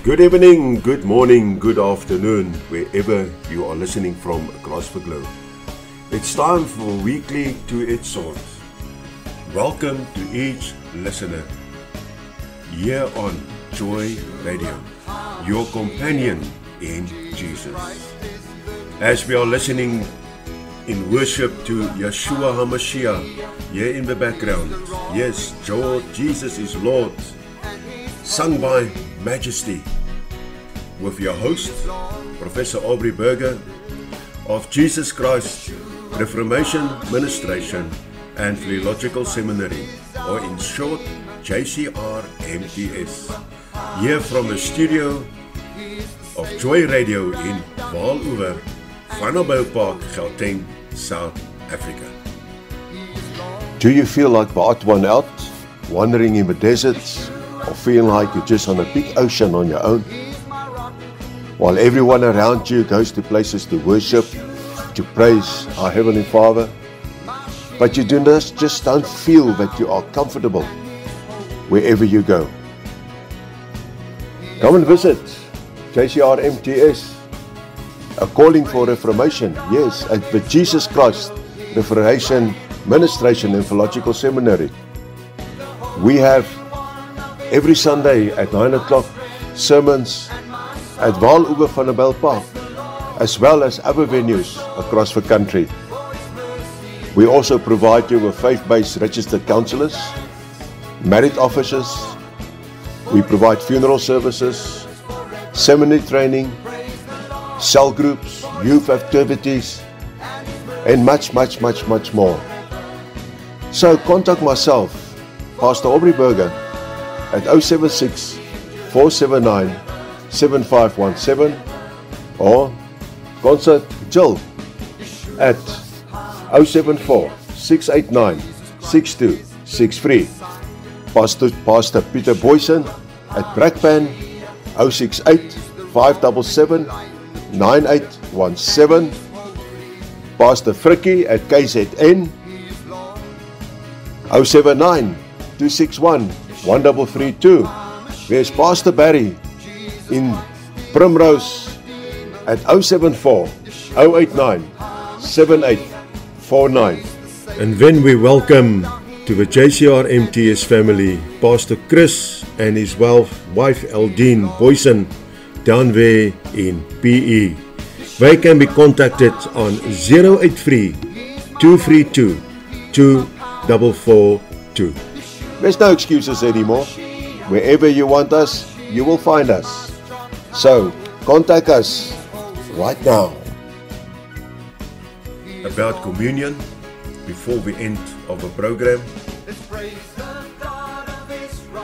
Good evening, good morning, good afternoon, wherever you are listening from across the globe. It's time for Weekly to its Source. Welcome to each listener here on Joy Radio, your companion in Jesus. As we are listening in worship to Yeshua HaMashiach here in the background, yes, Jesus is Lord, sung by Majesty, with your host, Professor Aubrey Berger of Jesus Christ Reformation Ministration and Theological Seminary, or in short, JCR MTS, here from the studio of Joy Radio in Vaal-Oever, Vanderbijlpark, Gauteng, South Africa. Do you feel like the odd one out, wandering in the deserts, or feeling like you're just on a big ocean on your own? While everyone around you goes to places to worship, to praise our Heavenly Father, but you just don't feel that you are comfortable wherever you go. Come and visit JCR MTS, a calling for reformation, yes, at the Jesus Christ Reformation Ministration and Theological Seminary. We have every Sunday at 9 o'clock sermons at Vaal-Oever Vanderbijlpark, as well as other venues across the country. We also provide you with faith-based registered counselors, married officers. We provide funeral services, seminary training, cell groups, youth activities, and much more. So contact myself, Pastor Aubrey Berger, at 076 479 7517, or consult Jill at 074 689 6263. Pastor Peter Boyson at Brakpan 068 577 9817. Pastor Frikkie at KZN 079 261 1332. There's Pastor Barry in Primrose at 074 089 7849. And then we welcome to the JCR MTS family, Pastor Chris and his wife Eldine Boyson down there in PE. They can be contacted on 083 232 2442. There's no excuses anymore. Wherever you want us, you will find us. So, contact us right now. About communion, before the end of the program.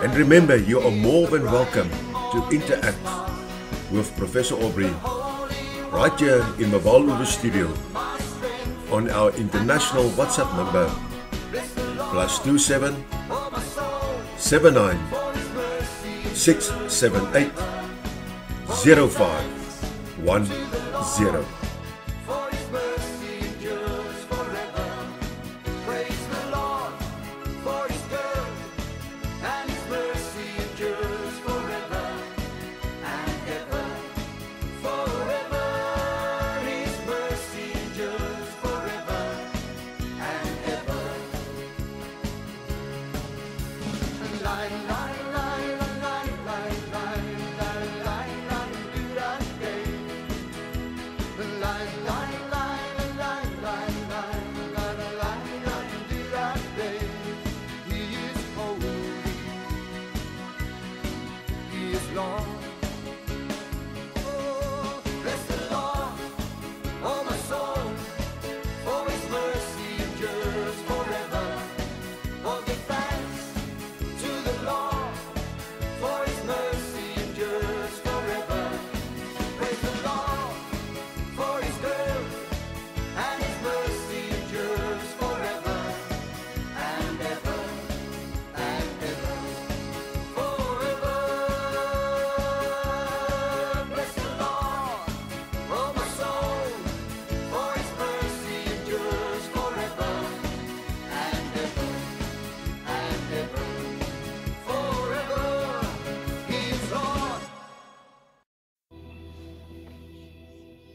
And remember, you are more than welcome to interact with Professor Aubrey right here in the Vaal-Oever studio on our international WhatsApp number +27 79 678 0510.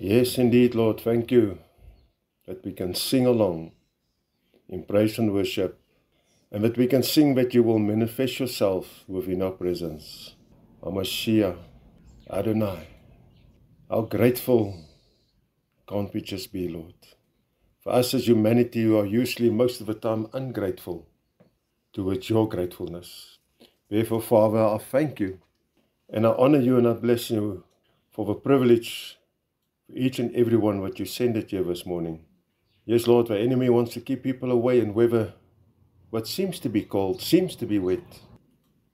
Yes, indeed, Lord, thank you that we can sing along in praise and worship, and that we can sing that you will manifest yourself within our presence. Hamashiach, Adonai, how grateful can't we just be, Lord? For us as humanity, who are usually most of the time ungrateful towards your gratefulness. Therefore, Father, I thank you, and I honor you and I bless you for the privilege for each and every one that you send it here this morning. Yes, Lord, the enemy wants to keep people away and weather what seems to be cold, seems to be wet,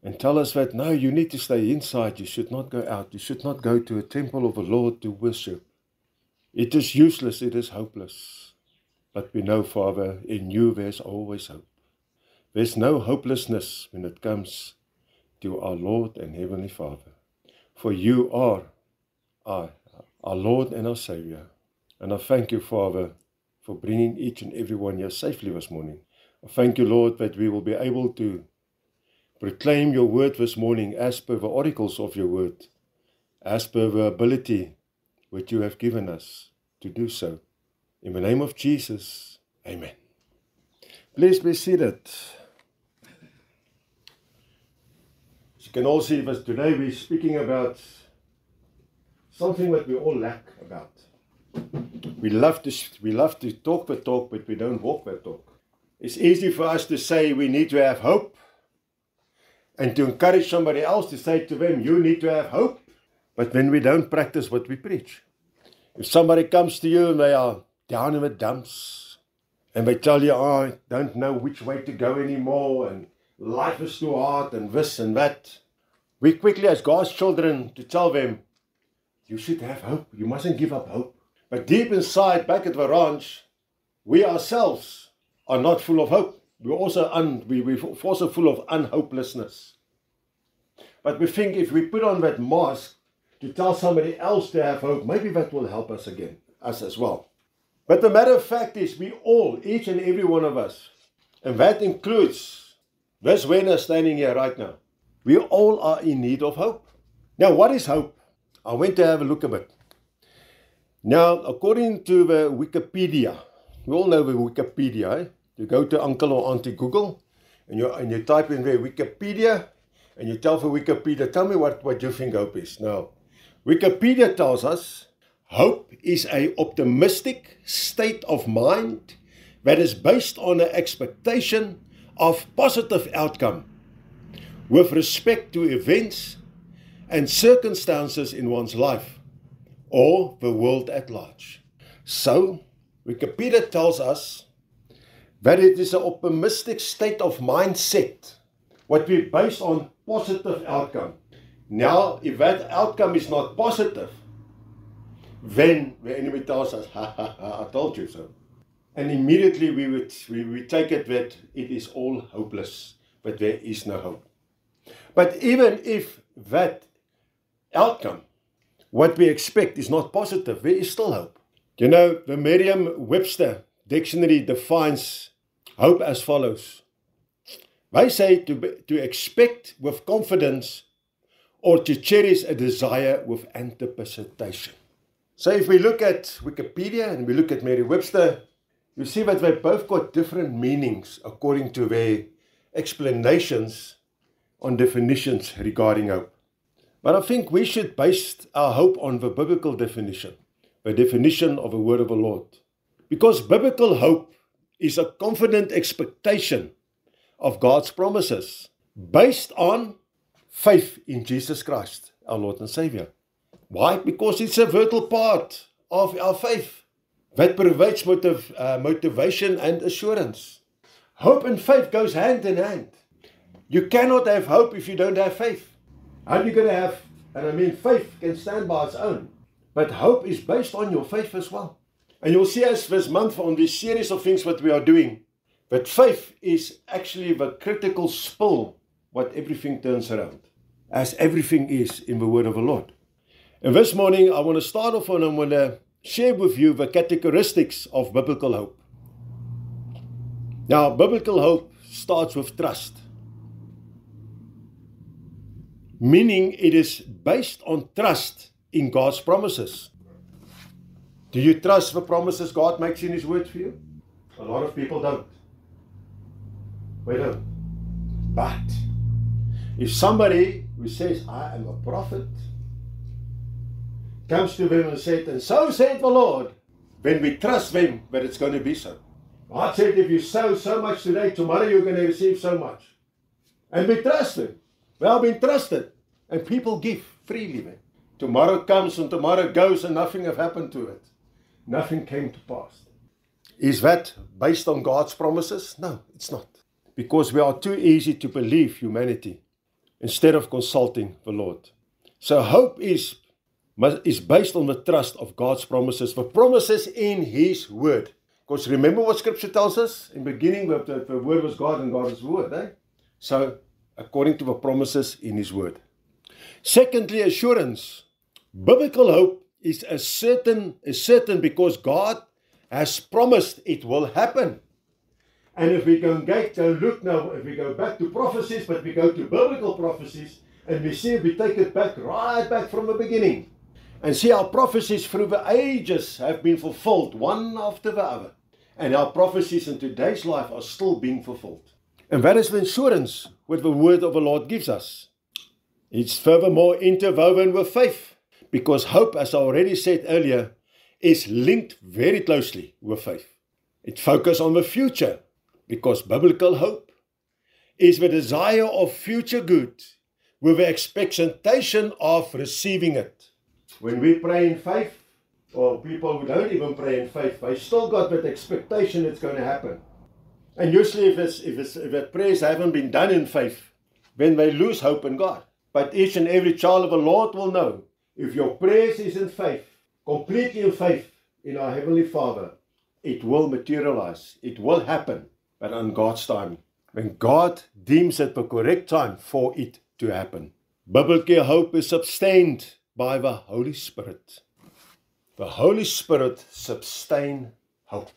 and tell us that, no, you need to stay inside, you should not go out, you should not go to a temple of the Lord to worship. It is useless, it is hopeless. But we know, Father, in you there's always hope. There's no hopelessness when it comes to our Lord and Heavenly Father. For you are our Lord and our Savior. And I thank you, Father, for bringing each and every one here safely this morning. I thank you, Lord, that we will be able to proclaim your word this morning as per the oracles of your word, as per the ability which you have given us to do so. In the name of Jesus, amen. Please be seated. As you can all see, but today we're speaking about something that we all lack about. We love to talk the talk, but we don't walk the talk. It's easy for us to say we need to have hope, and to encourage somebody else to say to them, you need to have hope. But then we don't practice what we preach. If somebody comes to you and they are down in the dumps, and they tell you, oh, I don't know which way to go anymore, and life is too hard, and this and that, we quickly, as God's children, to tell them, you should have hope, you mustn't give up hope. But deep inside, back at the ranch, we ourselves are not full of hope. We're also full of unhopelessness. But we think if we put on that mask to tell somebody else to have hope, maybe that will help us again, us as well. But the matter of fact is, we all, each and every one of us, and that includes this winner standing here right now, we all are in need of hope. Now, what is hope? I went to have a look a bit. Now, according to the Wikipedia, we all know the Wikipedia, eh? You go to Uncle or Auntie Google, and you type in there Wikipedia, and you tell for Wikipedia, tell me what you think hope is. Now, Wikipedia tells us, hope is an optimistic state of mind that is based on an expectation of positive outcome with respect to events and circumstances in one's life or the world at large. So, Wikipedia tells us that it is an optimistic state of mindset, what we based on positive outcome. Now, if that outcome is not positive, then the enemy tells us, ha ha ha, I told you so. And immediately we would take it that it is all hopeless, but there is no hope. But even if that outcome, what we expect, is not positive, there is still hope. You know, the Merriam-Webster dictionary defines hope as follows. They say to expect with confidence or to cherish a desire with anticipation. So if we look at Wikipedia and we look at Merriam-Webster, you see that they've both got different meanings according to their explanations on definitions regarding hope. But I think we should base our hope on the biblical definition, the definition of the word of the Lord. Because biblical hope is a confident expectation of God's promises based on faith in Jesus Christ, our Lord and Savior. Why? Because it's a vital part of our faith that provides motivation and assurance. Hope and faith goes hand in hand. You cannot have hope if you don't have faith. How are you going to have, and I mean faith can stand by its own, but hope is based on your faith as well. And you'll see as this month on this series of things that we are doing, that faith is actually the critical spill what everything turns around, as everything is in the word of the Lord. And this morning I want to start off and I'm going to share with you the characteristics of biblical hope. Now, biblical hope starts with trust, meaning it is based on trust in God's promises. Do you trust the promises God makes in His word for you? A lot of people don't. We don't. But if somebody who says, I am a prophet, comes to them and said, and so said the Lord, then we trust them that it's going to be so. God said, if you sow so much today, tomorrow you're going to receive so much. And we trust them. We have been trusted. And people give freely. Man. Tomorrow comes and tomorrow goes and nothing have happened to it. Nothing came to pass. Is that based on God's promises? No, it's not. Because we are too easy to believe humanity instead of consulting the Lord. So hope is based on the trust of God's promises. The promises in His word. Because remember what Scripture tells us? In the beginning, the word was God and God is the word. Eh? So, according to the promises in His word. Secondly, assurance. Biblical hope is certain because God has promised it will happen. And if we go look now, if we go back to prophecies, but we go to biblical prophecies, and we take it back, right back from the beginning, and see our prophecies through the ages have been fulfilled, one after the other. And our prophecies in today's life are still being fulfilled. And that is the assurance what the word of the Lord gives us. It's furthermore interwoven with faith. Because hope, as I already said earlier, is linked very closely with faith. It focuses on the future. Because biblical hope is the desire of future good with the expectation of receiving it. When we pray in faith, or people who don't even pray in faith, they still got that expectation it's going to happen. And usually if the prayers haven't been done in faith, then they lose hope in God. But each and every child of the Lord will know, if your prayers is in faith, completely in faith in our Heavenly Father, it will materialize. It will happen, but on God's time. When God deems it the correct time for it to happen. Biblical hope is sustained by the Holy Spirit. The Holy Spirit sustains hope.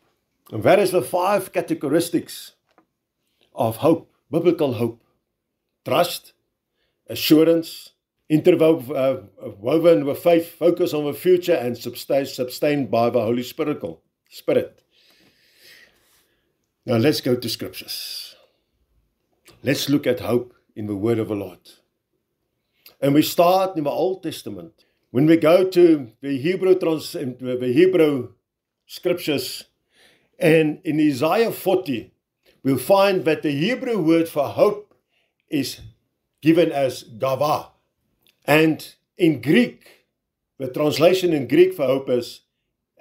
And that is the 5 characteristics of hope, biblical hope. Trust, assurance, interwoven with faith, focus on the future, and sustained by the Holy Spirit. Now let's go to scriptures. Let's look at hope in the word of the Lord. And we start in the Old Testament. When we go to the Hebrew scriptures, and in Isaiah 40, we'll find that the Hebrew word for hope is given as gava. And in Greek, the translation in Greek for hope is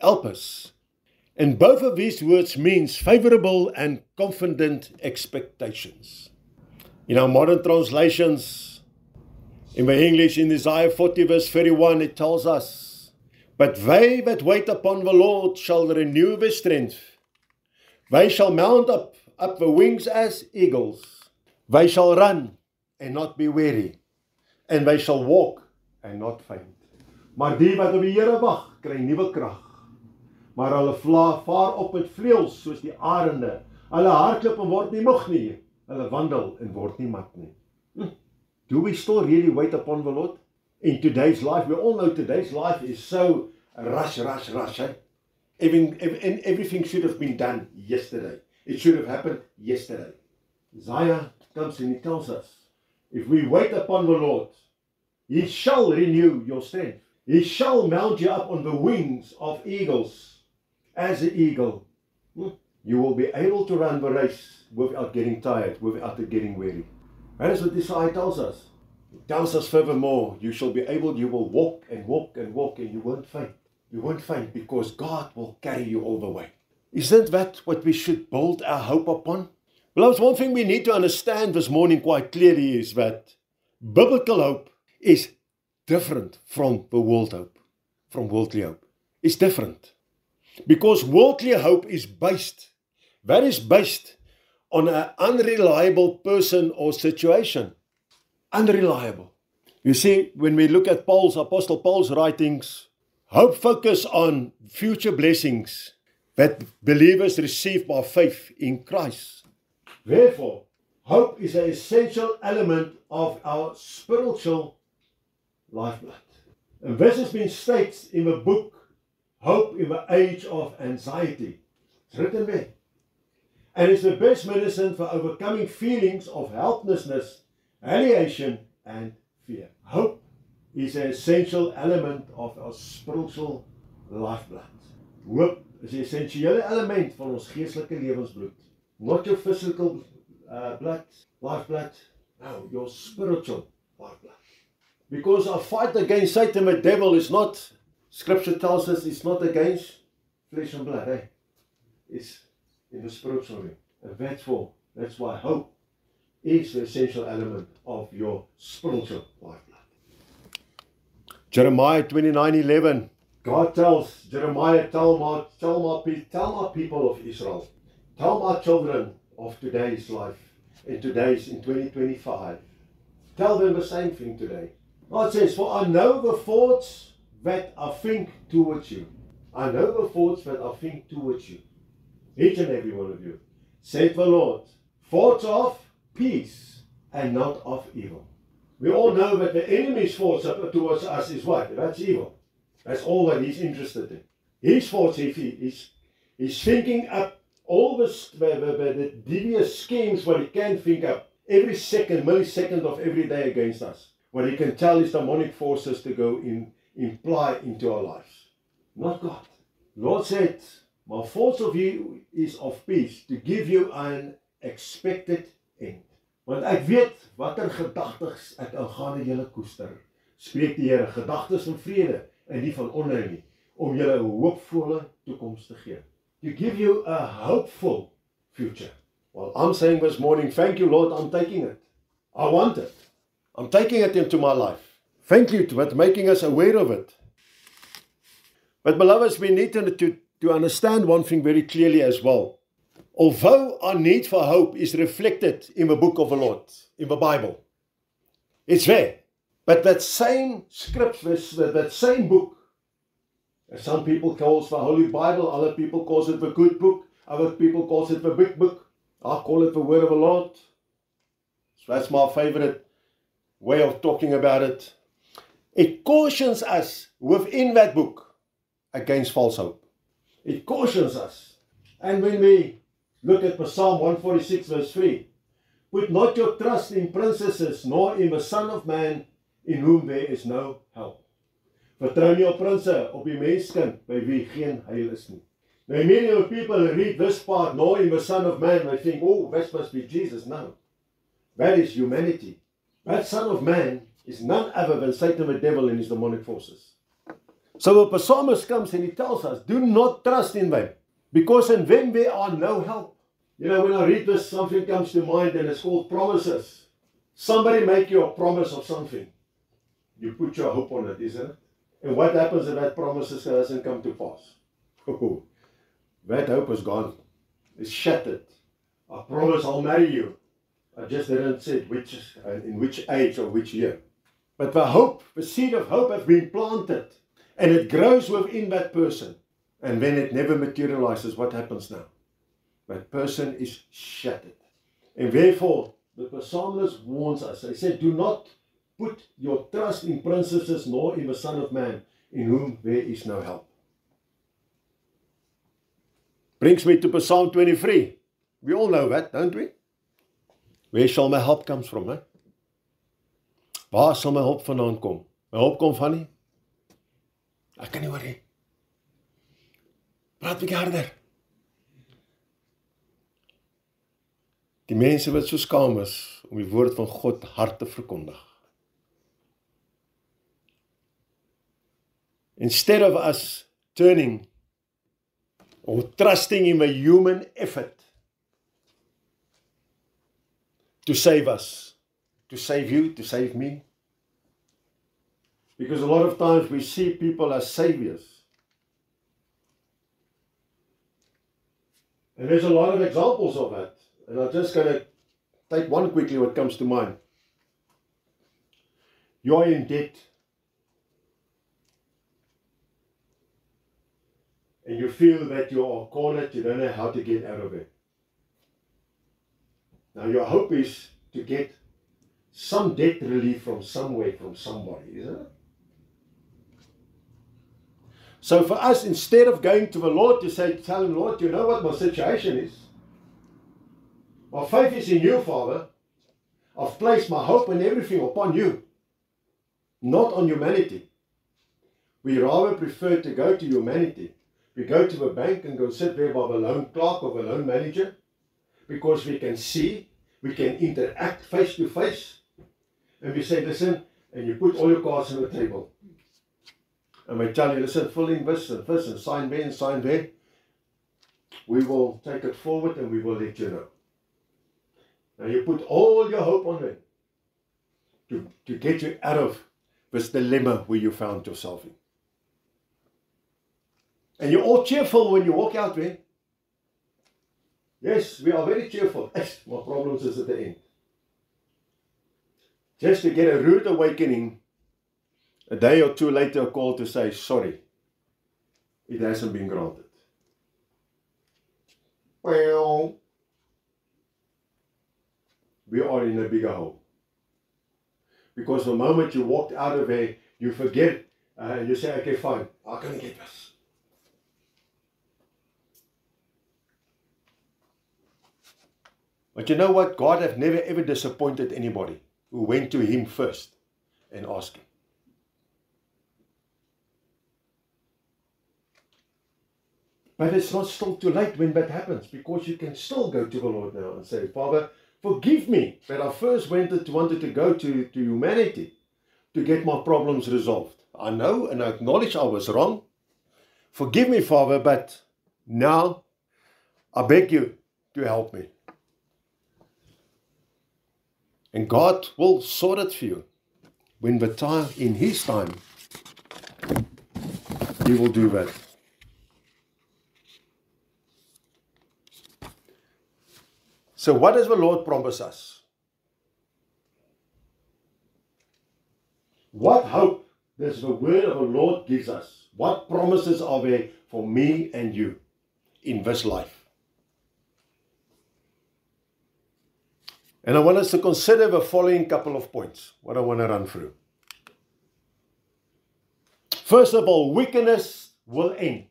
elpis. And both of these words means favorable and confident expectations. In our modern translations, in the English, in Isaiah 40 verse 31, it tells us, but they that wait upon the Lord shall renew their strength. They shall mount up the wings as eagles. They shall run and not be weary. And they shall walk and not faint. Maar die wat op die Here wag, kry nuwe krag. Maar hulle vaar op met vleuels soos die arende. Hulle hardloop en word nie moeg nie. Hulle wandel en word nie mat nie. Do we still really wait upon the Lord? In today's life, we all know today's life is so rush. Eh? Everything should have been done yesterday. It should have happened yesterday. Isaiah comes and he tells us, if we wait upon the Lord, He shall renew your strength. He shall mount you up on the wings of eagles. As an eagle, you will be able to run the race without getting tired, without getting weary. That is what this ayah tells us. It tells us furthermore, you will walk and you won't faint. You won't faint because God will carry you all the way. Isn't that what we should build our hope upon? Beloved, one thing we need to understand this morning quite clearly is that biblical hope is different from the world hope, from worldly hope. It's different. Because worldly hope is based on an unreliable person or situation. Unreliable. You see, when we look at Apostle Paul's writings, hope focuses on future blessings that believers receive by faith in Christ. Therefore, hope is an essential element of our spiritual lifeblood. And this has been stated in the book Hope in the age of anxiety. It's written there. And it's the best medicine for overcoming feelings of helplessness, alienation, and fear. Hope is an essential element of our spiritual lifeblood. Hoop is die essensiële element van ons geestelike lewensbloed. Not your physical blood, lifeblood, no, your spiritual lifeblood. Because our fight against Satan, the devil, is not, Scripture tells us, it's not against flesh and blood, eh? It's in the spiritual realm. And that's why hope is the essential element of your spiritual lifeblood. Jeremiah 29:11. God tells Jeremiah, tell my people of Israel, tell my children of today's life, in 2025, tell them the same thing today. God says, for I know the thoughts that I think towards you. I know the thoughts that I think towards you. Each and every one of you. Said the Lord, thoughts of peace and not of evil. We all know that the enemy's thoughts towards us is what? That's evil. That's all that he's interested in. His thoughts, he's thinking up all the devious schemes what he can think up every millisecond of every day against us. What he can tell his demonic forces to go imply into our lives. Not God. Lord said, my thoughts of you is of peace, to give you an expected end. Want ek weet watter gedagtes ek aangaande julle koester. Spreek die Here, gedagtes van vrede en nie van onheil nie, om julle 'n hoopvolle toekoms te gee. To give you a hopeful future. Well, I'm saying this morning, thank you Lord, I'm taking it. I want it. I'm taking it into my life. Thank you for making us aware of it. But beloveds, we need to understand one thing very clearly as well. Although our need for hope is reflected in the book of the Lord, in the Bible, it's there. But that same script, that same book, as some people call it the Holy Bible, other people call it the good book, other people call it the big book, I call it the Word of the Lord. So that's my favorite way of talking about it. It cautions us within that book against false hope. It cautions us. And when we look at Psalm 146 verse 3. Put not your trust in princesses, nor in the Son of Man, in whom there is no help. Vertrou nie op prinse, op die menskind, by wie geen heil is nie. Now many of people read this part, nor in the Son of Man, they think, oh, that must be Jesus. No. That is humanity. That Son of Man is none other than Satan the devil and his demonic forces. So the psalmist comes and he tells us, do not trust in them. Because in them there are no help. You know, when I read this, something comes to mind and it's called promises. Somebody make you a promise of something. You put your hope on it, isn't it? And what happens if that promise doesn't come to pass? Oh, that hope is gone. It's shattered. I promise I'll marry you. I just didn't say in which age or which year. But the hope, the seed of hope has been planted. And it grows within that person. And when it never materializes, what happens now? That person is shattered. And therefore, the psalmist warns us. He said, do not put your trust in princesses, nor in the Son of Man, in whom there is no help. Brings me to Psalm 23. We all know that, don't we? Where shall my help come from? Eh? Waar sal my hulp vandaan kom? My hulp kom van nie? Ek kan nie hoor nie. Praat bietjie harder. Die mense wat so skaam is om die woord van God hard te verkondig. Instead of us turning or trusting in a human effort to save us, to save you, to save me. Because a lot of times we see people as saviors. And there's a lot of examples of that. And I'm just going to take one quickly what comes to mind. You are in debt. And you feel that you are cornered, you don't know how to get out of it. Now your hope is to get some debt relief from somewhere, from somebody, isn't it? So for us, instead of going to the Lord to say, tell him, Lord, you know what my situation is? My faith is in you, Father. I've placed my hope and everything upon you, not on humanity. We rather prefer to go to humanity. We go to the bank and go sit there by the loan clerk or the loan manager because we can see, we can interact face to face. And we say, listen, and you put all your cards on the table. And we tell you, listen, fill in this and sign there and sign there. We will take it forward and we will let you know. Now you put all your hope on them to get you out of this dilemma where you found yourself in. And you're all cheerful when you walk out there. Yes, we are very cheerful. My problems is at the end. Just to get a rude awakening, a day or two later a call to say, sorry, it hasn't been granted. Well, we are in a bigger hole. Because the moment you walked out of there, you forget, and you say, okay, fine, how can I get this? But you know what? God has never ever disappointed anybody who went to him first and asked him. But it's not still too late when that happens, because you can still go to the Lord now and say, Father, forgive me that I first wanted to go to humanity to get my problems resolved. I know and I acknowledge I was wrong. Forgive me, Father, but now I beg you to help me. And God will sort it for you. When the time, in his time, he will do that. So what does the Lord promise us? What hope does the word of the Lord gives us? What promises are there for me and you in this life? And I want us to consider the following couple of points, what I want to run through. First of all, wickedness will end.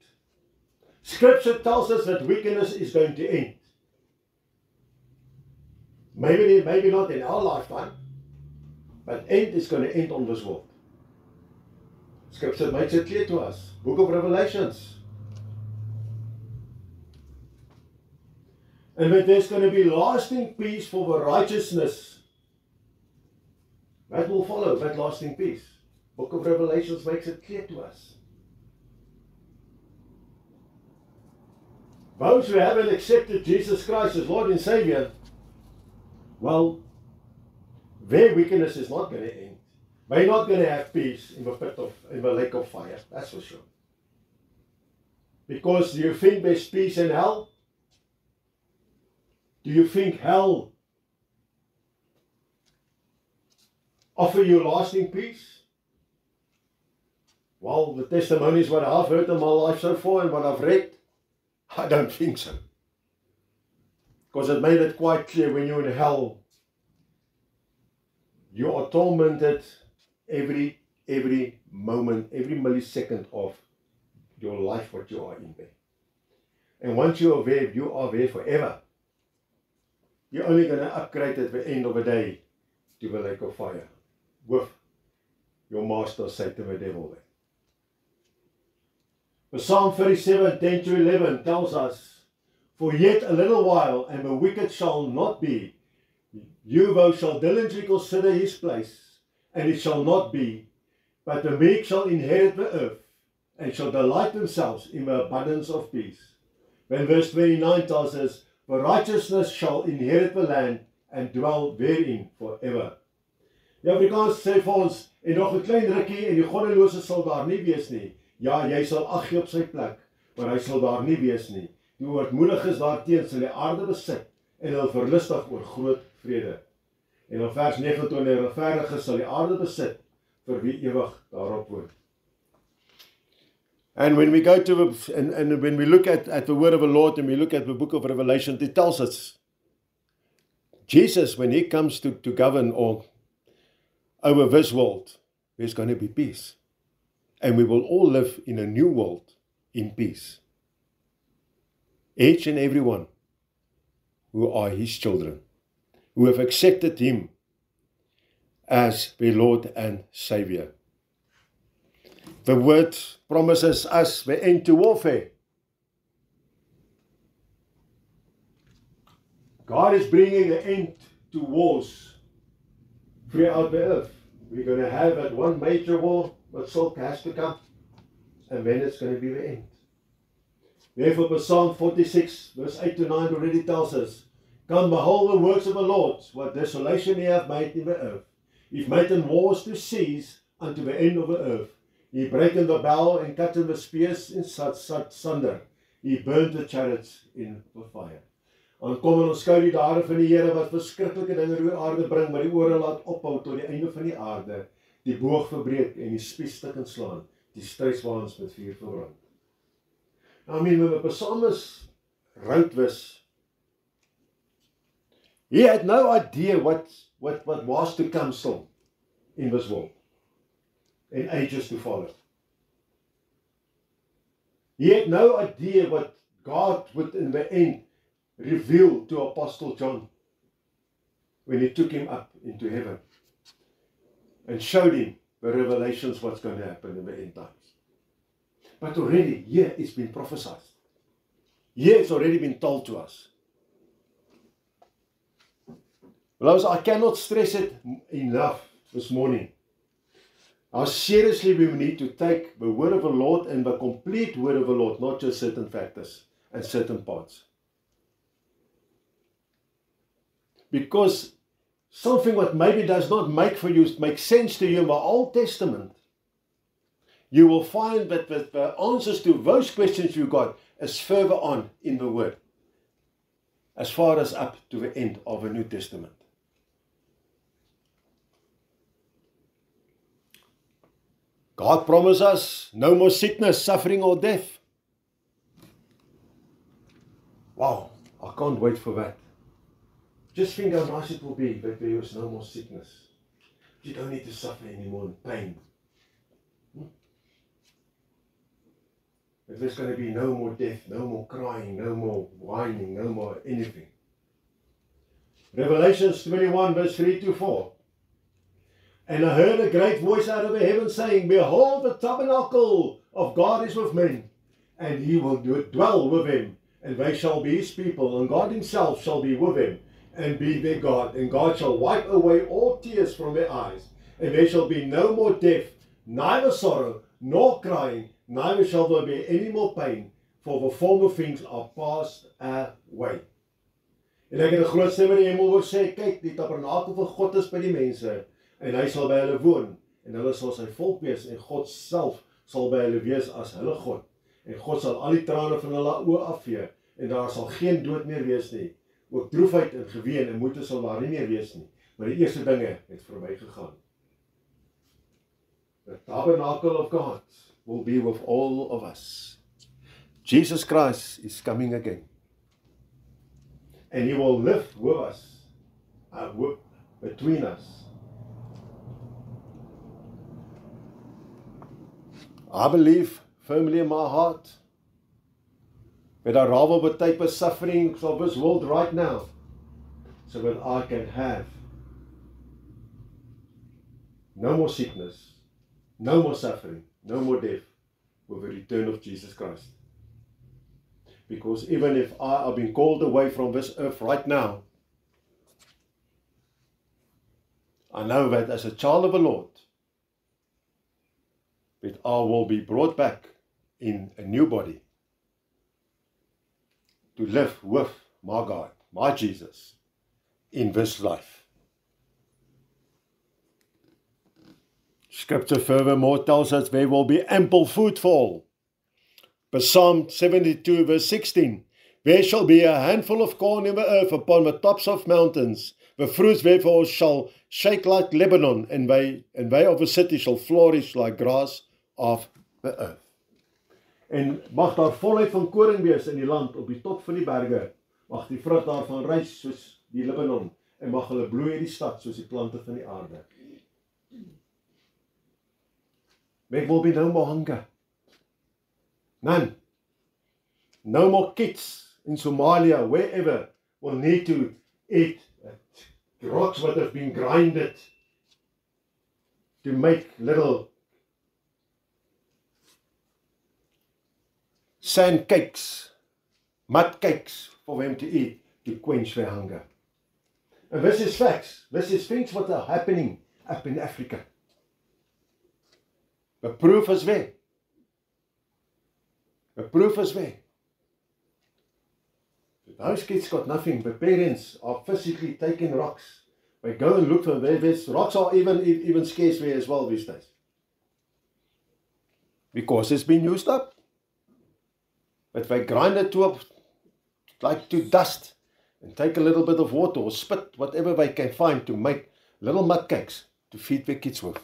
Scripture tells us that wickedness is going to end. Maybe not in our lifetime, but end is going to end on this world. Scripture makes it clear to us. Book of Revelations. And that there's going to be lasting peace for the righteousness. That will follow, that lasting peace. Book of Revelations makes it clear to us. Those who haven't accepted Jesus Christ as Lord and Savior, well, their wickedness is not going to end. They're not going to have peace in the lake of fire, that's for sure. Because do you think there's peace in hell? Do you think hell offer you lasting peace? Well, the testimonies what I've heard in my life so far and what I've read, I don't think so. Because it made it quite clear when you're in hell, you are tormented every moment, every millisecond of your life what you are in there. And once you are there forever. You're only going to upgrade at the end of the day to the lake of fire with your master Satan the devil there. But Psalm 37, 10 to 11 tells us, for yet a little while, and the wicked shall not be. You, though, shall diligently consider his place, and it shall not be. But the meek shall inherit the earth, and shall delight themselves in the abundance of peace. Then verse 29 tells us, the righteousness shall inherit the land and dwell therein forever. Die Afrikaans sê vir ons, en nog 'n klein rukkie en die goddelose sal daar nie wees nie. Ja, jy sal ag gee op sy plek, maar hy sal daar nie wees nie. Die ootmoediges daarteen sal die aarde besit en hulle verlustig oor groot vrede. En in vers 29, regverdiges sal die aarde besit vir wie ewig daarop woon. And when we go to and when we look at the word of the Lord and we look at the book of Revelation, it tells us Jesus, when he comes to govern or over this world, there's going to be peace. and we will all live in a new world in peace. Each and every one who are His children, who have accepted Him as their Lord and Savior. The Word promises us the end to warfare. God is bringing an end to wars throughout the earth. We're going to have at one major war, but still has to come, and then it's going to be the end. Therefore, Psalm 46, verse 8 to 9 already tells us, Come, behold the works of the Lord, what desolation He hath made in the earth. He's making wars to cease unto the end of the earth. He breaking the bow and cutting the spears in sunder. He burnt the chariots in the fire. Dan kom en ons skou die dade van die Here wat verskriklike dinge oor aarde bring, maar die ore laat ophou tot die einde van die aarde, die boog verbreek en die spies stukkend slaan, die strydswaans met vuur verbrand. Nou, when the psalmist wrote this, he had no idea what was to come still in this world, in ages to follow. He had no idea what God would in the end revealed to Apostle John when he took him up into heaven and showed him the revelations what's going to happen in the end times. But already, here it's been prophesied. Here it's already been told to us. Well, I cannot stress it enough this morning. How seriously we need to take the word of the Lord and the complete word of the Lord, not just certain factors and certain parts. Because something what maybe does not make sense to you in the Old Testament, you will find that the answers to those questions you got is further on in the Word, as far as up to the end of the New Testament. God promised us no more sickness, suffering or death. Wow, I can't wait for that. Just think how nice it will be that there is no more sickness. You don't need to suffer anymore in pain. If there's going to be no more death, no more crying, no more whining, no more anything. Revelations 21 verse 3 to 4. And I heard a great voice out of the heaven saying, Behold, the tabernacle of God is with men, and He will dwell with them, and they shall be His people, and God Himself shall be with them, and be their God. And God shall wipe away all tears from their eyes, and there shall be no more death, neither sorrow, nor crying, neither shall there be any more pain, for the former things are passed away. En ek het 'n groot stem in die hemel hoor sê, kyk, die tabernakel van God is by die mense, en hy sal by hulle woon, en hulle sal sy volk wees, en God self sal by hulle wees as hulle God. En God sal al die trane van hulle oë afvee, en daar sal geen dood meer wees nie. Ook droefheid en geween en moeite sal daar nie meer wees nie. Maar die eerste dinge het verby gegaan. The tabernacle of God will be with all of us. Jesus Christ is coming again. And He will live with us, between us. I believe firmly in my heart that I rather would take the sufferings of this world right now, so that I can have no more sickness, no more suffering, no more death, with the return of Jesus Christ. Because even if I have been called away from this earth right now, I know that as a child of the Lord, that I will be brought back in a new body to live with my God, my Jesus, in this life. Scripture furthermore tells us there will be ample food for all. Psalm 72 verse 16. There shall be a handful of corn in the earth upon the tops of mountains. The fruits therefore shall shake like Lebanon, and they of the city shall flourish like grass of the earth. En mag daar volheid van koring wees in die land, op die top van die berge. Mag die vrug daarvan rys soos die Lebanon, en mag hulle bloei in die stad soos die plante van die aarde. There will be no more hunger. None. No more kids in Somalia, wherever, will need to eat rocks that have been grinded to make little sand cakes, mud cakes for them to eat to quench their hunger. And this is facts. This is things what are happening up in Africa. The proof is there. The proof is there. Those kids got nothing. The parents are physically taking rocks. They go and look for them. There's rocks are even scarce there as well these days. Because it's been used up. But they grind it to dust and take a little bit of water or spit, whatever they can find, to make little mud cakes to feed their kids with.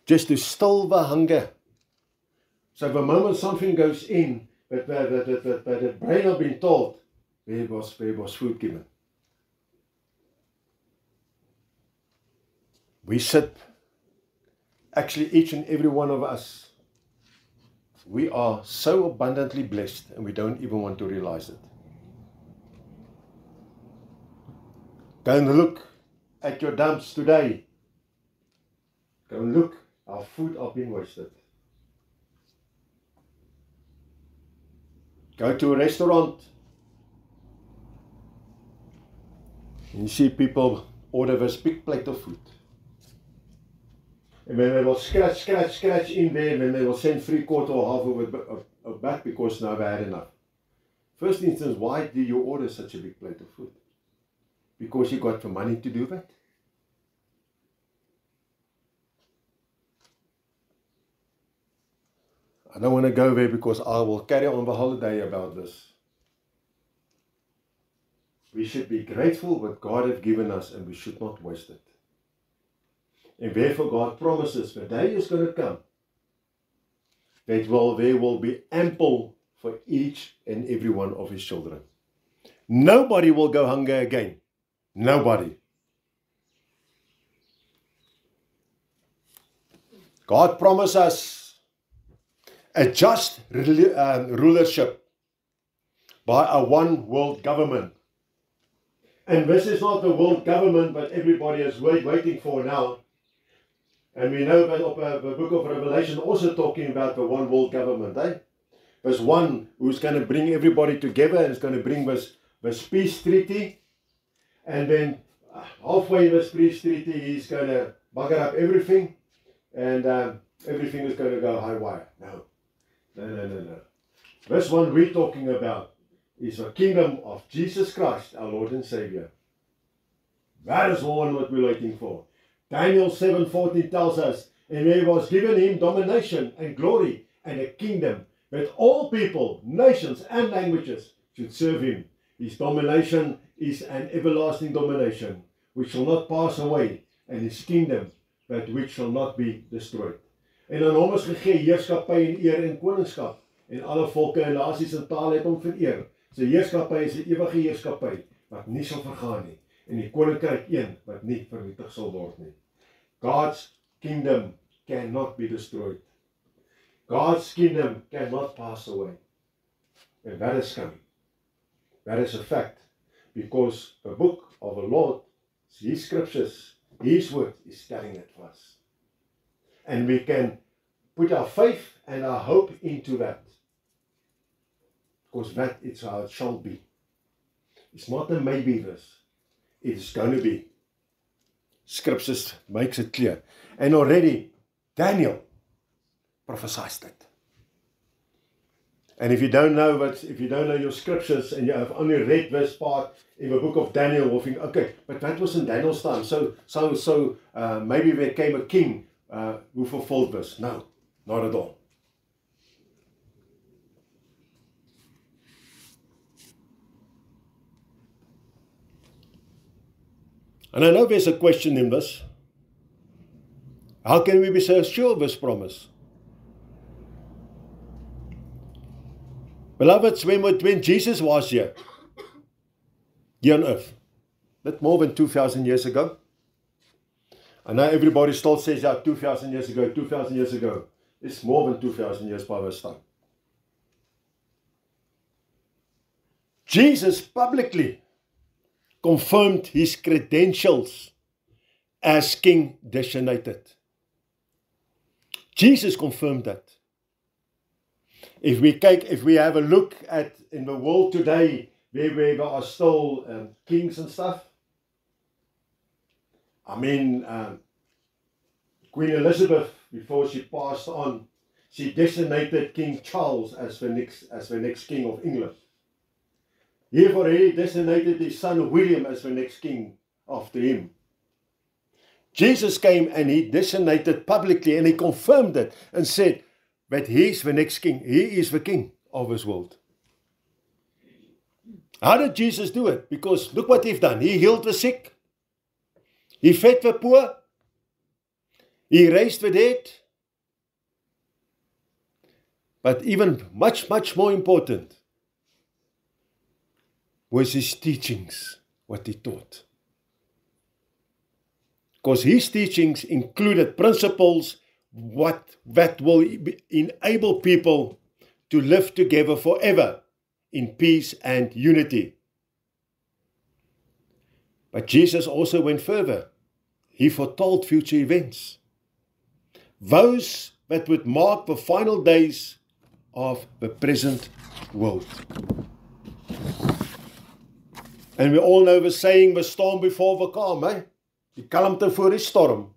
Just to still the hunger. So the moment something goes in, but the brain have been told, there was food given. We sit, actually each and every one of us, we are so abundantly blessed and we don't even want to realize it. Go and look at your dumps today. Go and look, our food are being wasted. Go to a restaurant. You see people order this big plate of food. And then they will scratch in there, and then they will send 3/4 or half of it back because now they had enough. First instance, why do you order such a big plate of food? Because you got the money to do that? I don't want to go there because I will carry on the holiday about this. We should be grateful what God has given us and we should not waste it. And therefore God promises the day is going to come that there will be ample for each and every one of his children. Nobody will go hungry again. Nobody. God promised us a just rulership by a one world government. And this is not the world government that everybody is waiting for now. And we know that the book of Revelation also talking about the one world government. There's one who's going to bring everybody together and is going to bring this peace treaty. And then halfway in this peace treaty, he's going to bugger up everything. And everything is going to go high wire. No. This one we're talking about is the kingdom of Jesus Christ, our Lord and Savior. That is the one what we're waiting for. Daniel 7:14 tells us, and there was given him domination and glory and a kingdom that all people, nations and languages should serve him. His domination is an everlasting domination which shall not pass away, and his kingdom that which shall not be destroyed. En aan hom is gegee heerskappy en eer en koningskap, en alle volke en nasies en tale het hom vereer. Sy heerskappy is 'n ewige heerskappy wat nie sal vergaan nie, en die koninkryk een wat nie vernietig sal word nie. God's kingdom cannot be destroyed. God's kingdom cannot pass away. And that is coming. That is a fact. Because the book of the Lord, his scriptures, his word is telling it for us. And we can put our faith and our hope into that. Because that is how it shall be. It's not a maybe this. It's going to be. Scriptures makes it clear. And already Daniel prophesied it. And if you don't know your scriptures and you have only read this part in the book of Daniel, we'll think, okay, but that was in Daniel's time. So maybe there came a king who fulfilled this. No, not at all. And I know there's a question in this. How can we be so sure of this promise? Beloveds, when Jesus was here on earth, bit more than 2,000 years ago. I know everybody still says that 2,000 years ago. It's more than 2,000 years by this time. Jesus publicly confirmed his credentials as king designated. Jesus confirmed that. If we have a look at in the world today, where there are still kings and stuff. I mean, Queen Elizabeth, before she passed on, she designated King Charles as the next king of England. He have already designated his son William as the next king after him. Jesus came and he designated publicly and he confirmed it and said that he is the next king. He is the king of this world. How did Jesus do it? Because look what he's done. He healed the sick. He fed the poor. He raised the dead. But even much, much more important was his teachings, what he taught. Because his teachings included principles that will enable people to live together forever in peace and unity. But Jesus also went further. He foretold future events. Those that would mark the final days of the present world. And we all know the saying, the storm before the calm, eh? Die kalmte voor die storm.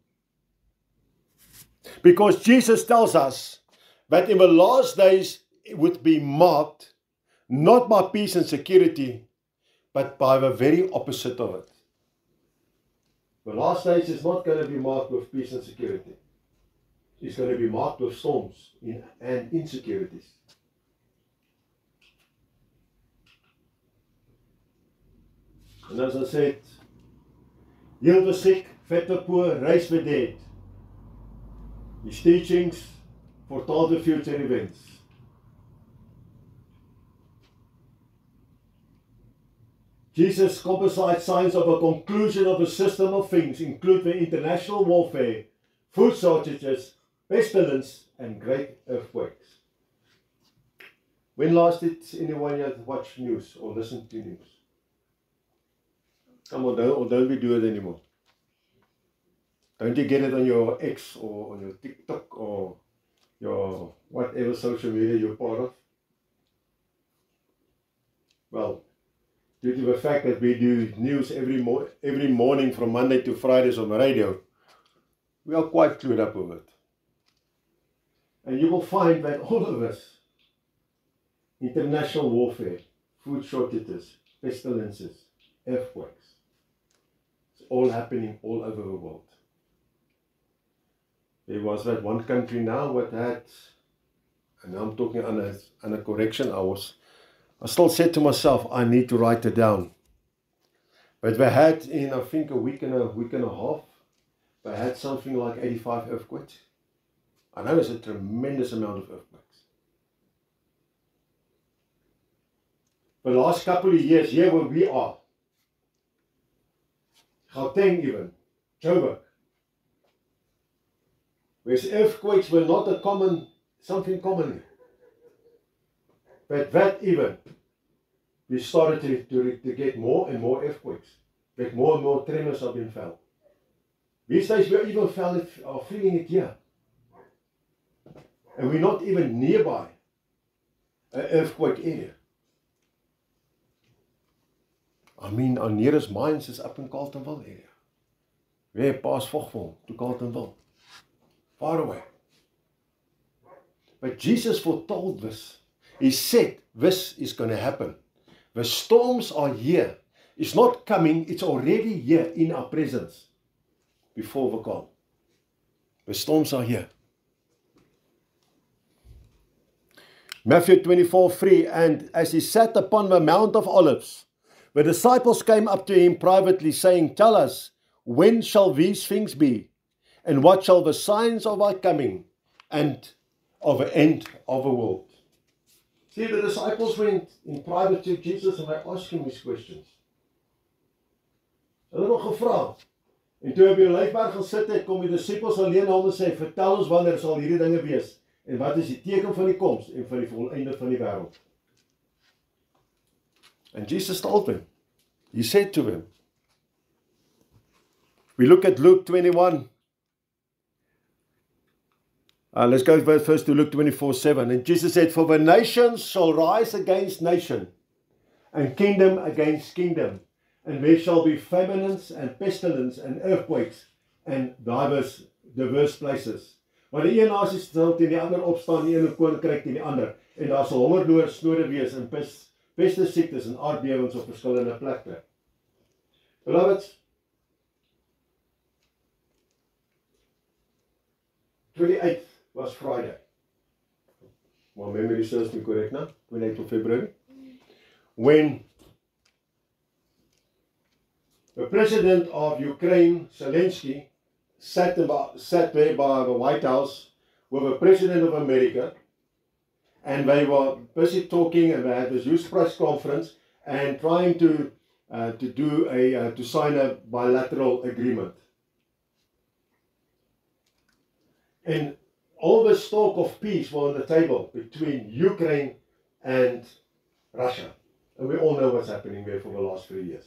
Because Jesus tells us that in the last days it would be marked not by peace and security, but by the very opposite of it. The last days is not going to be marked with peace and security. It's going to be marked with storms and insecurities. And as I said, heal the sick, fed the poor, raise the dead. His teachings foretold the future events. Jesus prophesied signs of a conclusion of a system of things, including international warfare, food shortages, pestilence, and great earthquakes. When last did anyone yet watch news or listen to news? Come on, don't we do it anymore? Don't you get it on your X or on your TikTok or your whatever social media you're part of? Well, due to the fact that we do news every morning from Monday to Fridays on the radio, we are quite clued up with it. And you will find that all of us, international warfare, food shortages, pestilences, earthquakes, it's all happening all over the world. There was that one country now that had, and I'm talking under correction, I still said to myself, I need to write it down. But they had in, I think, a week and a half, they had something like 85 earthquakes. I know it's a tremendous amount of earthquakes. The last couple of years, here where we are, Gauteng even, Joburg, where earthquakes were not something common. But that even, we started to get more and more earthquakes. That more and more tremors have been felt. These days we even are feeling it here. And we're not even nearby an earthquake area. I mean, our nearest mines is up in Carletonville area. We're past Vogtville to Carletonville. Far away. But Jesus foretold this. He said this is going to happen. The storms are here. It's not coming, it's already here in our presence. Before the calm. The storms are here. Matthew 24:3, and as he sat upon the Mount of Olives, the disciples came up to him privately, saying, Tell us, when shall these things be? And what shall the signs of our coming and of the end of the world? See, the disciples went in private to Jesus and they asked him these questions. Hulle het nog gevra. En toe op die Olyfberg gaan sit het, kom die disciples alleen na hom en sê, vertel ons wanneer sal hierdie dinge wees? En wat is die teken van die koms en van die voleinde van die wêreld? And Jesus told them, he said to them, we look at Luke 21. Let's go first to Luke 24:7. And Jesus said, for the nations shall rise against nation, and kingdom against kingdom. And there shall be famines and pestilence and earthquakes and diverse places. Want die een nasie sal teen die ander opstaan, die ene koninkryk teen die ander. En daar sal hongerdood, snode wees en peste siektes en aardbewings op verskillende plekke. Beloveds, 28th was Friday. My memory serves me correct now, 28th of February. When the president of Ukraine, Zelensky, sat there by the White House with the president of America, and they were busy talking, and they had this huge press conference and trying to sign a bilateral agreement. And all this talk of peace were on the table between Ukraine and Russia. And we all know what's happening there for the last 3 years.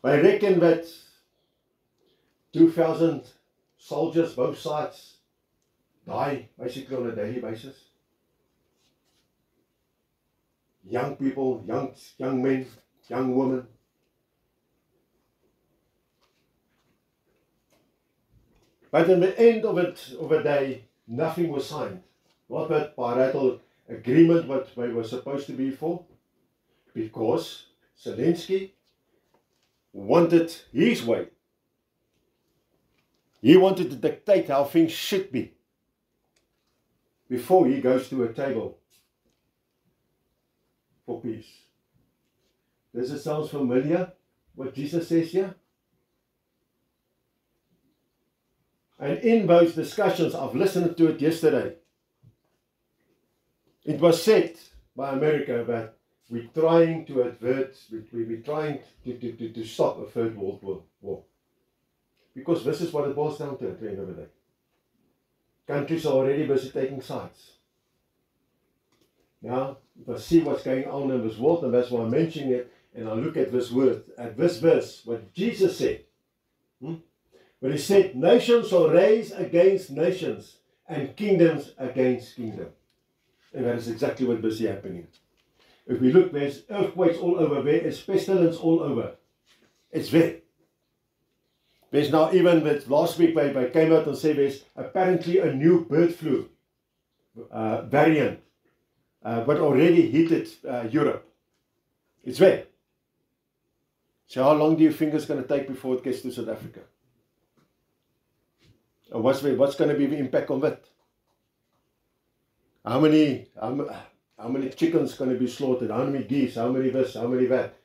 I reckon that 2,000 soldiers, both sides, die basically on a daily basis. Young people, young men, young women. But in the end of the day, nothing was signed. Not that bilateral agreement what they were supposed to be for, because Zelensky wanted his way. He wanted to dictate how things should be before he goes to a table for peace. Does it sound familiar, what Jesus says here? And in those discussions, I've listened to it yesterday, it was said by America that we're trying to avert, we're trying to stop a third world war. Because this is what it boils down to at the end of the day. Countries are already busy taking sides. Now, if I see what's going on in this world, and that's why I'm mentioning it, and I look at this word, at this verse, what Jesus said. When he said, nations shall rise against nations, and kingdoms against kingdom. And that is exactly what is happening. If we look, there's earthquakes all over, there is pestilence all over. It's there. There's now even, that last week they came out and said there's apparently a new bird flu variant, but already hit Europe. It's there. So how long do you think it's going to take before it gets to South Africa? And what's going to be the impact on that? How many chickens going to be slaughtered? How many geese? How many this? How many that?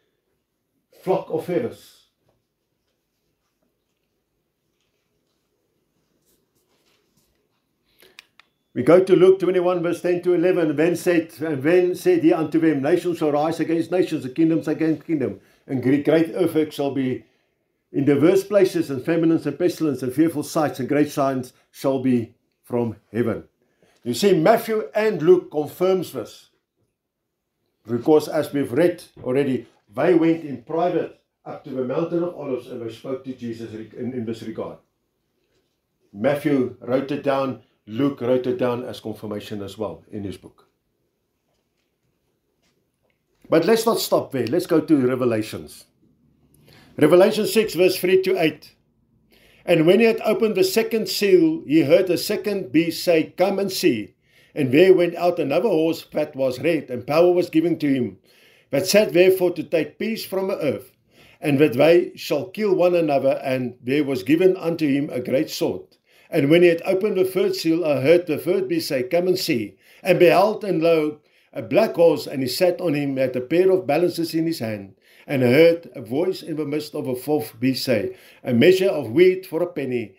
Flock of feathers. We go to Luke 21 verse 10 to 11. Then said he unto them, nations shall rise against nations, and kingdoms against kingdom, and great earthquakes shall be in diverse places, and famines and pestilence and fearful sights and great signs shall be from heaven. You see, Matthew and Luke confirms this. Because as we've read already, they went in private up to the mountain of Olives and they spoke to Jesus in this regard. Matthew wrote it down, Luke wrote it down as confirmation as well in his book. But let's not stop there. Let's go to Revelations. Revelation 6 verse 3 to 8. And when he had opened the second seal, he heard a second beast say, come and see. And there went out another horse that was red, and power was given to him, that sat therefore to take peace from the earth, and that they shall kill one another, and there was given unto him a great sword. And when he had opened the third seal, I heard the third beast say, come and see. And beheld, and lo, a black horse, and he sat on him, had a pair of balances in his hand. And I heard a voice in the midst of a fourth beast say, a measure of wheat for a penny,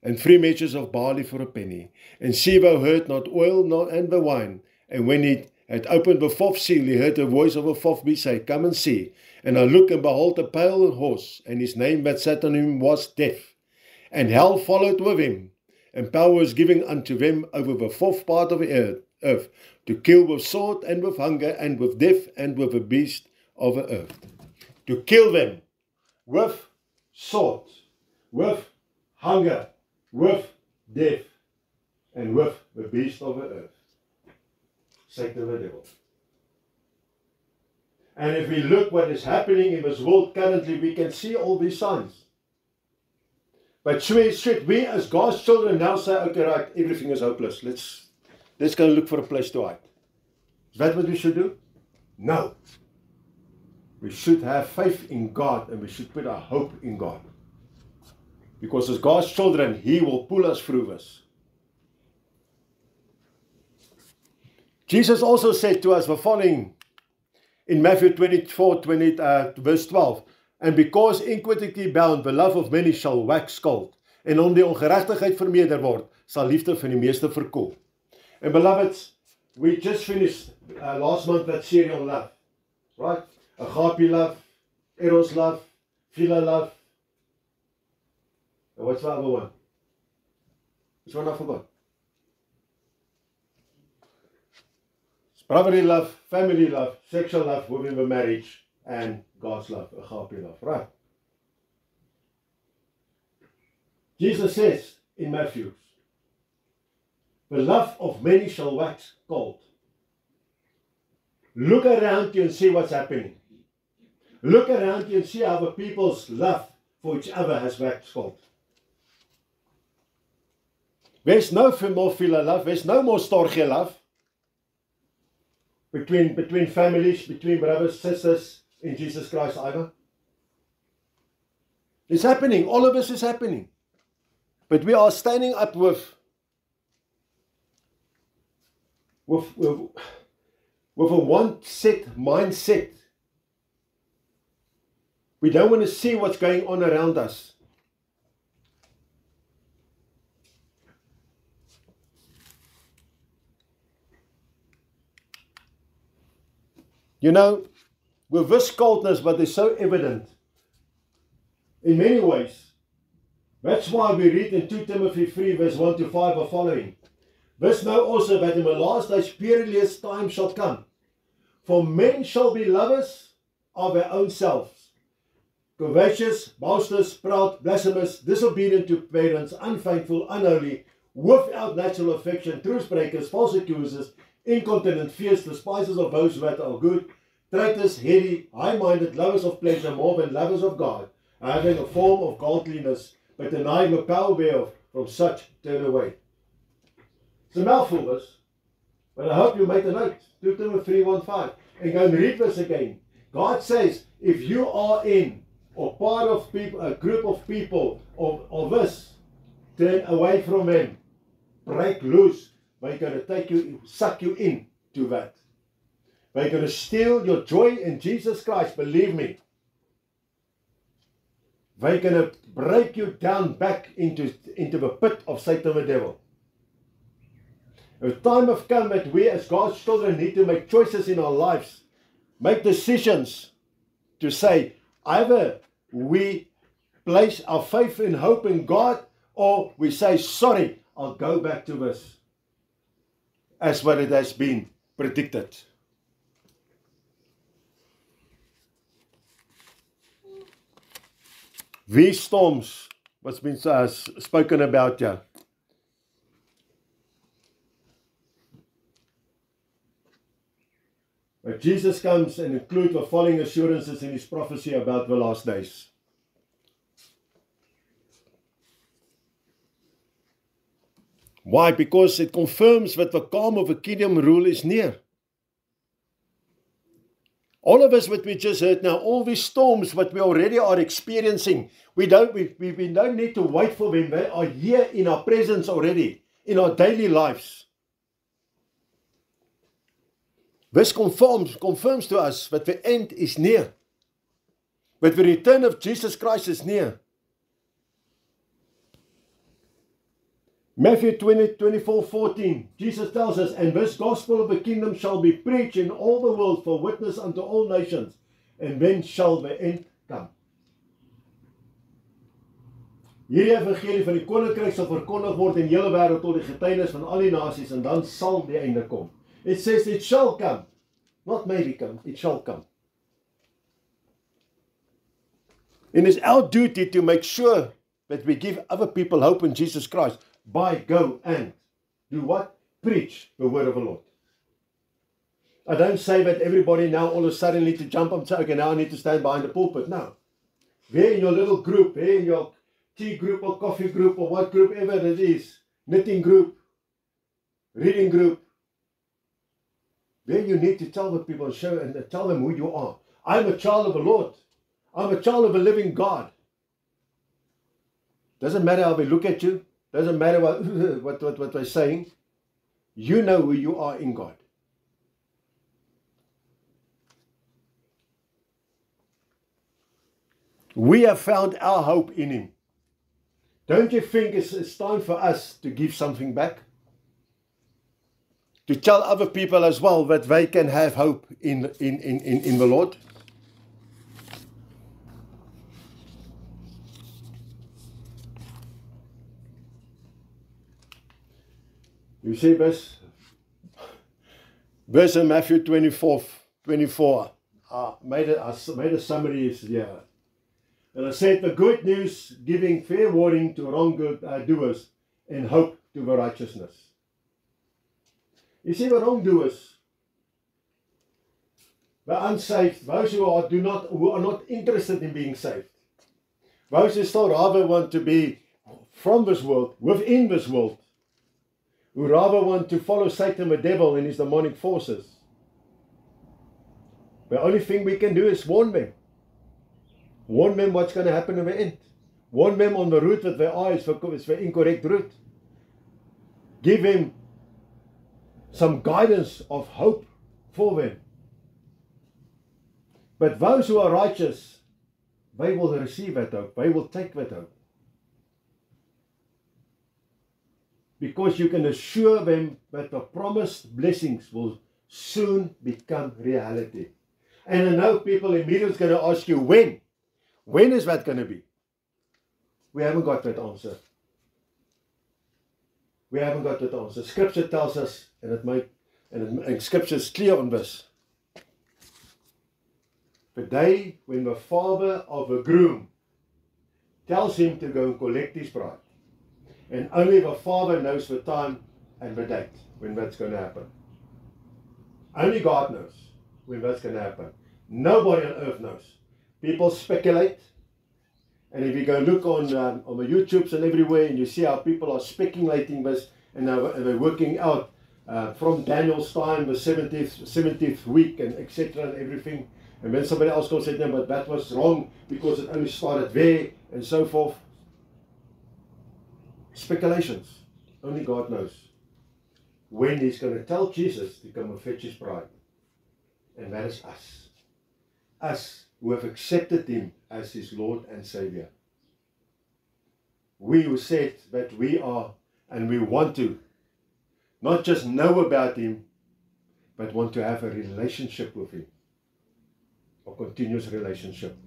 and 3 measures of barley for a penny. And Sheba heard not oil nor and the wine. And when he had opened the fourth seal, he heard the voice of a fourth beast say, come and see. And I looked, and behold, a pale horse, and his name that sat on him was Death. And hell followed with him. and power is given unto them over the fourth part of the earth, to kill with sword and with hunger and with death and with the beast of the earth. To kill them with sword, with hunger, with death, and with the beast of the earth. Satan the devil. And if we look what is happening in this world currently, we can see all these signs. But should we as God's children now say, okay, right, everything is hopeless. Let's go look for a place to hide. Is that what we should do? No. We should have faith in God and we should put our hope in God. Because as God's children, He will pull us through this. Jesus also said to us the following in Matthew 24, verse 12. And because iniquity bound, the love of many shall wax cold. En om die ongerechtigheid vermeerder word, sal liefde van die meeste verkoel. And beloveds, we just finished last month that series on love. Right? Agape love, Eros love, Philia love. And what's the other one? Which one I forgot? Brotherly love, family love, sexual love within the marriage, and God's love, agape love. Right? Jesus says in Matthew, the love of many shall wax cold. Look around you and see what's happening. Look around you and see how the people's love for each other has waxed cold. There's no more Philia love. There's no more storge love. Between families, between brothers, sisters in Jesus Christ either. It's happening. All of this is happening. But we are standing up with a one-set mindset. We don't want to see what's going on around us. You know, with this coldness, but it's so evident in many ways. That's why we read in 2 Timothy 3 verse 1 to 5 or following. This know also that in the last days perilous time shall come. For men shall be lovers of their own selves, covetous, boasters, proud, blasphemous, disobedient to parents, unfaithful, unholy, without natural affection, truce breakers, false accusers, incontinent, fierce, despisers of those that are good, traitors, heady, high-minded, lovers of pleasure more than lovers of God, having a form of godliness, but denying the power thereof. From such turn away. It's a mouthful, this, but I hope you make a note. 2 Timothy 3:1-5, and go and read this again. God says, if you are in or part of people, a group of people of this, turn away from them, break loose. They're going to take you, suck you in to that. They're going to steal your joy in Jesus Christ, believe me. They're going to break you down back into the pit of Satan the devil. The time has come that we as God's children need to make choices in our lives. Make decisions to say, either we place our faith and hope in God, or we say, sorry, I'll go back to this. As what it has been predicted. These storms, what's been spoken about here. But Jesus comes and includes the following assurances in His prophecy about the last days. Why? Because it confirms that the calm of the kingdom rule is near. All of us what we just heard now, all these storms what we already are experiencing, we don't need to wait for them. They are here in our presence already, in our daily lives. This confirms to us that the end is near. That the return of Jesus Christ is near. Matthew 24:14, Jesus tells us, and this gospel of the kingdom shall be preached in all the world for witness unto all nations, and then shall the end come. Hierdie evangelie van die koninkryk sal verkondig word in die hele wêreld tot die getuienis van al die nasies, en dan sal die einde kom. It says it shall come. Not maybe come, it shall come. And it's our duty to make sure that we give other people hope in Jesus Christ by go and do what? Preach the word of the Lord. I don't say that everybody now all of a sudden need to jump up and say, okay, now I need to stand behind the pulpit. No. There in your little group, in your tea group or coffee group or what group ever it is, knitting group, reading group, there you need to tell the people and show and tell them who you are. I'm a child of the Lord. I'm a child of a living God. Doesn't matter how they look at you. Doesn't matter what they're saying. You know who you are in God. We have found our hope in Him. Don't you think it's time for us to give something back? To tell other people as well that they can have hope in the Lord? You see this? Verse in Matthew 24. I made a summary here. And I said, the good news giving fair warning to wrongdoers and hope to the righteousness. You see, the wrongdoers, the unsaved, those who are not interested in being saved, those who still rather want to be from this world, within this world, who rather want to follow Satan the devil and his demonic forces. The only thing we can do is warn them. Warn them what's going to happen in the end. Warn them on the route that they are is the incorrect route. Give them some guidance of hope for them. But those who are righteous, they will receive that hope. They will take that hope. Because you can assure them that the promised blessings will soon become reality. And I know people immediately going to ask you, when? When is that going to be? We haven't got that answer. We haven't got that answer. Scripture tells us, and Scripture is clear on this. The day when the father of a groom tells him to go and collect his bride. And only the Father knows the time and the date when that's going to happen. Only God knows when that's going to happen. Nobody on earth knows. People speculate. And if you go look on the YouTubes and everywhere, and you see how people are speculating this, and they're working out from Daniel's time, the 70th week, and etc. and everything. And then somebody else goes and said, no, but that was wrong because it only started there, and so forth. Speculations. Only God knows when He's going to tell Jesus to come and fetch His bride. And that is us. Us who have accepted Him as His Lord and Savior. We who said that we are and we want to not just know about Him, but want to have a relationship with Him. A continuous relationship.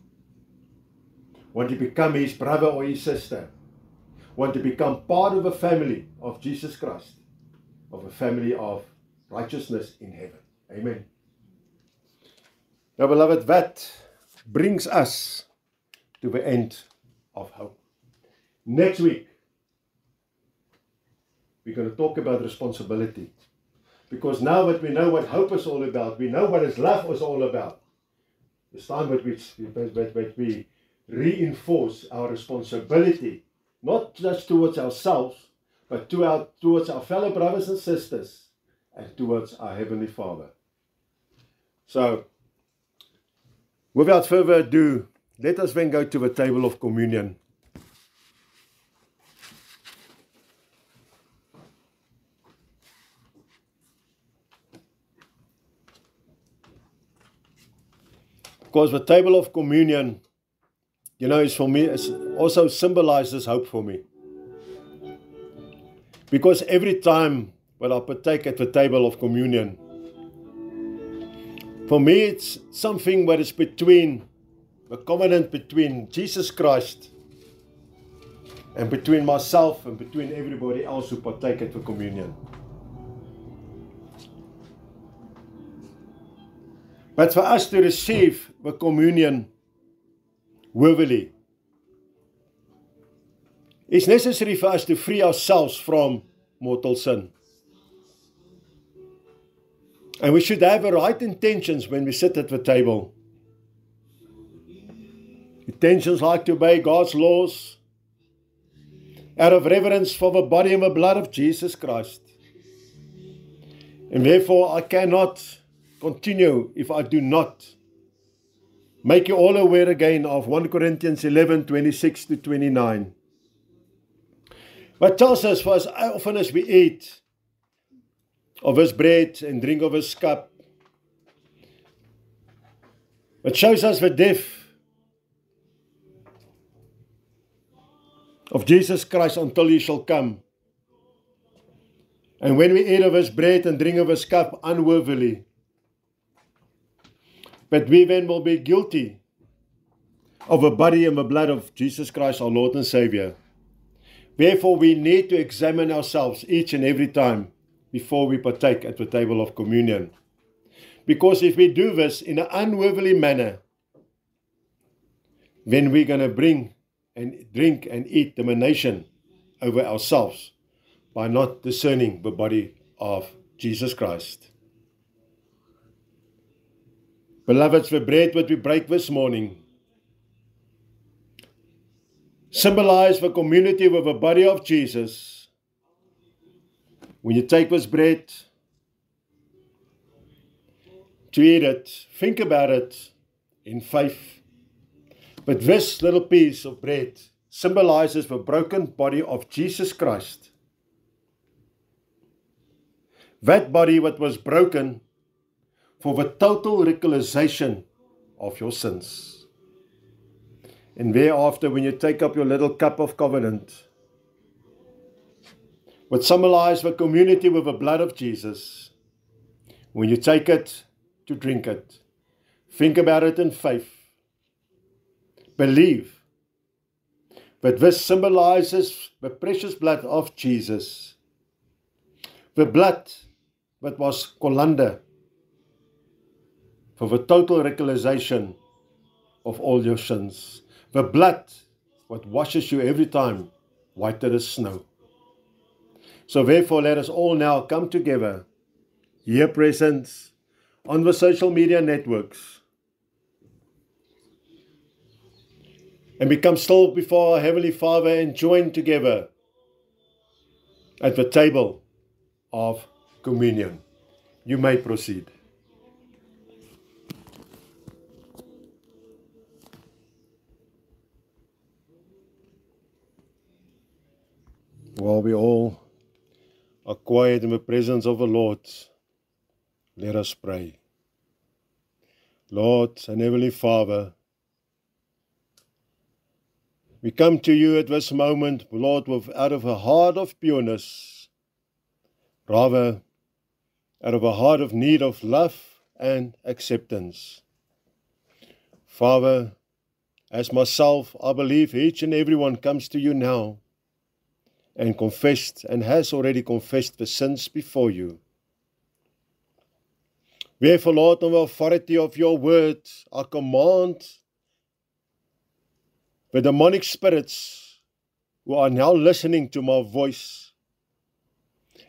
Want to become His brother or His sister. Want to become part of a family of Jesus Christ, of a family of righteousness in heaven. Amen. Now, beloved, that brings us to the end of hope. Next week, we're going to talk about responsibility. Because now that we know what hope is all about, we know what His love is all about, it's time that we reinforce our responsibility. Not just towards ourselves, but towards our fellow brothers and sisters, and towards our Heavenly Father. So, without further ado, let us then go to the table of communion. Because the table of communion, you know, is for me, it also symbolizes hope for me. Because every time when I partake at the table of communion, for me it's something that is between, the covenant between Jesus Christ and between myself and between everybody else who partake at the communion. But for us to receive the communion worthily, it's necessary for us to free ourselves from mortal sin. And we should have the right intentions when we sit at the table. Intentions like to obey God's laws, out of reverence for the body and the blood of Jesus Christ. And therefore I cannot continue if I do not make you all aware again of 1 Corinthians 11, 26 to 29. But tells us, for as often as we eat of his bread and drink of his cup, it shows us the death of Jesus Christ until he shall come. And when we eat of his bread and drink of his cup unworthily, but we then will be guilty of the body and the blood of Jesus Christ, our Lord and Savior. Therefore, we need to examine ourselves each and every time before we partake at the table of communion. Because if we do this in an unworthily manner, then we're going to bring and drink and eat domination over ourselves by not discerning the body of Jesus Christ. Beloveds, the bread that we break this morning symbolize the community with the body of Jesus. When you take this bread to eat it, think about it in faith. But this little piece of bread symbolizes the broken body of Jesus Christ. That body that was broken for the total realization of your sins. And thereafter, when you take up your little cup of covenant, what symbolizes the community with the blood of Jesus, when you take it to drink it, think about it in faith. Believe that this symbolizes the precious blood of Jesus. The blood that was colander for the total realization of all your sins. The blood that washes you every time whiter as snow. So therefore let us all now come together, here present on the social media networks, and become still before our Heavenly Father and join together at the table of communion. You may proceed. While we all are quiet in the presence of the Lord, let us pray. Lord and Heavenly Father, we come to you at this moment, Lord, out of a heart of pureness, rather out of a heart of need of love and acceptance. Father, as myself, I believe each and everyone comes to you now and confessed and has already confessed the sins before you. Therefore, Lord, on the authority of your word, I command the demonic spirits who are now listening to my voice,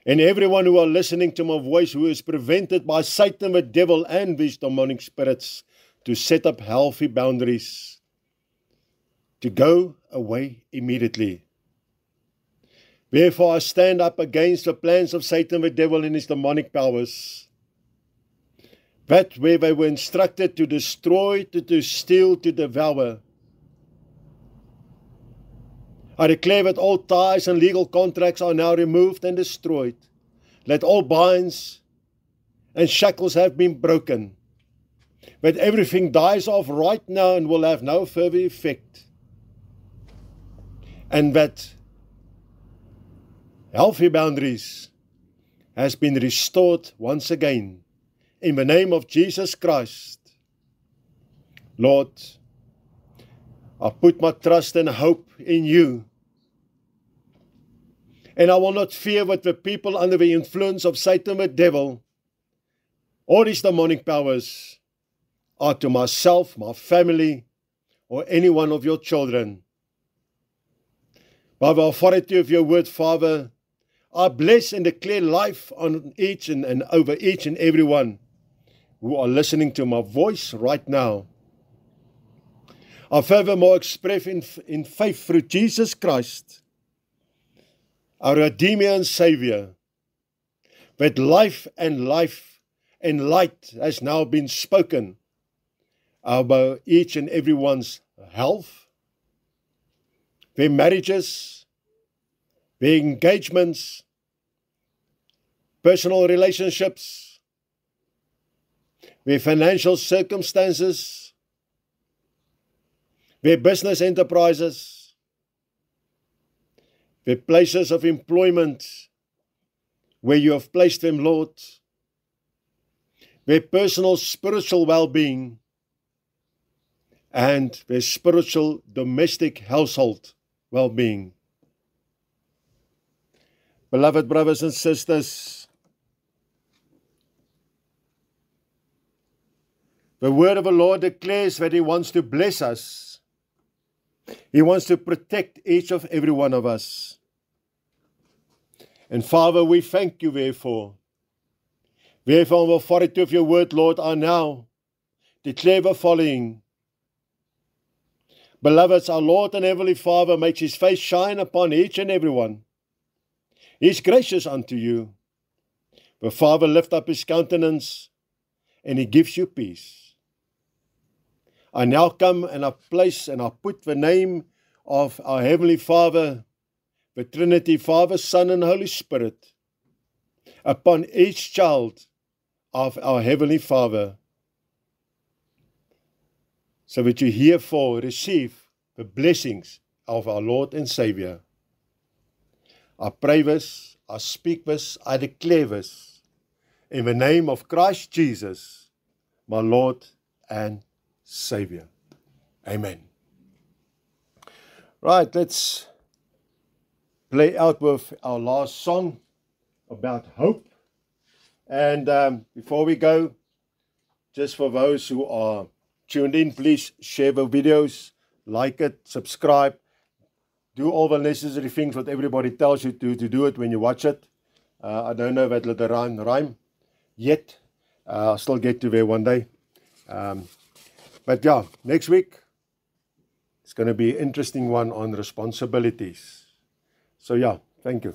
and everyone who are listening to my voice who is prevented by Satan, the devil, and these demonic spirits to set up healthy boundaries, to go away immediately. Therefore, I stand up against the plans of Satan, the devil, and his demonic powers. That where they were instructed to destroy, to steal, to devour. I declare that all ties and legal contracts are now removed and destroyed. Let all binds and shackles have been broken. That everything dies off right now and will have no further effect. And that healthy boundaries has been restored once again. In the name of Jesus Christ. Lord, I put my trust and hope in you And I will not fear what the people under the influence of Satan the devil or his demonic powers are to myself, my family, or any one of your children. By the authority of your word, Father, I bless and declare life on each and over each and every one who are listening to my voice right now. I furthermore express in faith through Jesus Christ, our Redeemer and Savior, that life and light has now been spoken about each and everyone's health, their marriages, their engagements, personal relationships, their financial circumstances, their business enterprises, their places of employment where you have placed them, Lord, their personal spiritual well-being, and their spiritual domestic household well-being. Beloved brothers and sisters, the word of the Lord declares that He wants to bless us. He wants to protect each of every one of us. And Father, we thank you therefore. Therefore, on the authority of your word, Lord, I now declare the following. Beloveds, our Lord and Heavenly Father makes His face shine upon each and every one. He is gracious unto you. The Father lift up His countenance and He gives you peace. I now come and I place and I put the name of our Heavenly Father, the Trinity, Father, Son, and Holy Spirit, upon each child of our Heavenly Father, so that you herefore receive the blessings of our Lord and Savior. I pray this, I speak this, I declare this, in the name of Christ Jesus, my Lord and Savior. Amen. Right, let's play out with our last song about hope. And before we go, just for those who are tuned in, please share the videos, like it, subscribe, do all the necessary things what everybody tells you to do it when you watch it. I don't know that little rhyme yet. I'll still get to there one day. But yeah, next week, it's going to be an interesting one on responsibilities. So yeah, thank you.